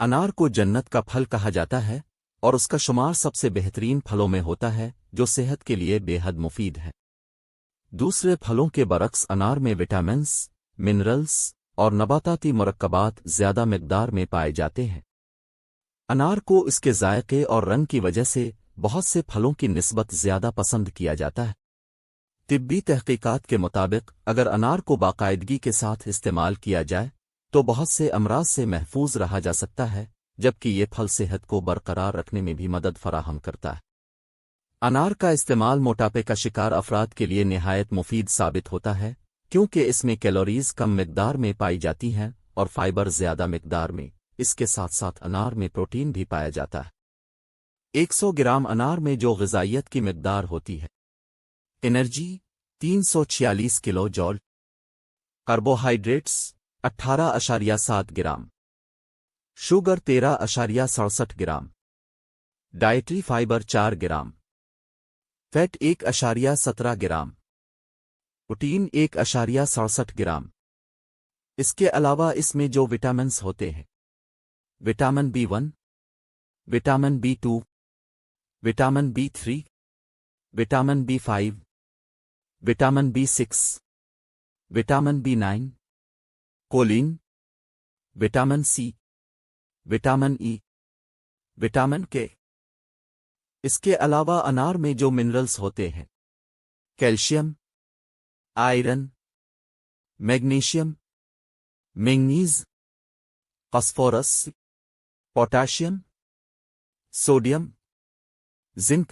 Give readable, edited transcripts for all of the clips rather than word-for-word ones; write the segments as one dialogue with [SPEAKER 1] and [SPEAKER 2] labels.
[SPEAKER 1] انار کو جنت کا پھل کہا جاتا ہے اور اس کا شمار سب سے بہترین پھلوں میں ہوتا ہے جو صحت کے لیے بے حد مفید ہے۔ دوسرے پھلوں کے برعکس انار میں وٹامنز، منرلز اور نباتاتی مرکبات زیادہ مقدار میں پائے جاتے ہیں۔ انار کو اس کے ذائقے اور رنگ کی وجہ سے بہت سے پھلوں کی نسبت زیادہ پسند کیا جاتا ہے۔ طبی تحقیقات کے مطابق اگر انار کو باقاعدگی کے ساتھ استعمال کیا جائے تو بہت سے امراض سے محفوظ رہا جا سکتا ہے، جبکہ یہ پھل صحت کو برقرار رکھنے میں بھی مدد فراہم کرتا ہے۔ انار کا استعمال موٹاپے کا شکار افراد کے لیے نہایت مفید ثابت ہوتا ہے، کیونکہ اس میں کیلوریز کم مقدار میں پائی جاتی ہیں اور فائبر زیادہ مقدار میں۔ اس کے ساتھ ساتھ انار میں پروٹین بھی پایا جاتا ہے۔ 100 گرام انار میں جو غذائیت کی مقدار ہوتی ہے: energy 346 kilo joule, carbohydrates 18.7 gram, sugar 13.67 gram, dietary fibre 4 gram, fat 1.17 gram, protein 1.67 gram. اس کے علاوہ اس میں جو وٹامنز ہوتے ہیں: vitamin B1، vitamin B2، vitamin B3، vitamin B5، vitamin B6، vitamin B9، choline, vitamin C، vitamin E، vitamin K۔ اس کے علاوہ انار میں جو منرلز ہوتے ہیں: calcium, iron, magnesium, manganese, phosphorus, potassium, sodium, zinc.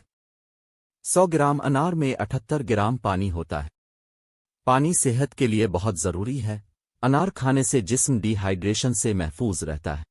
[SPEAKER 1] 100 gram انار میں 78 گرام پانی ہوتا ہے۔ پانی صحت کے لیے بہت ضروری ہے۔ انار کھانے سے جسم ڈی ہائیڈریشن سے محفوظ رہتا ہے۔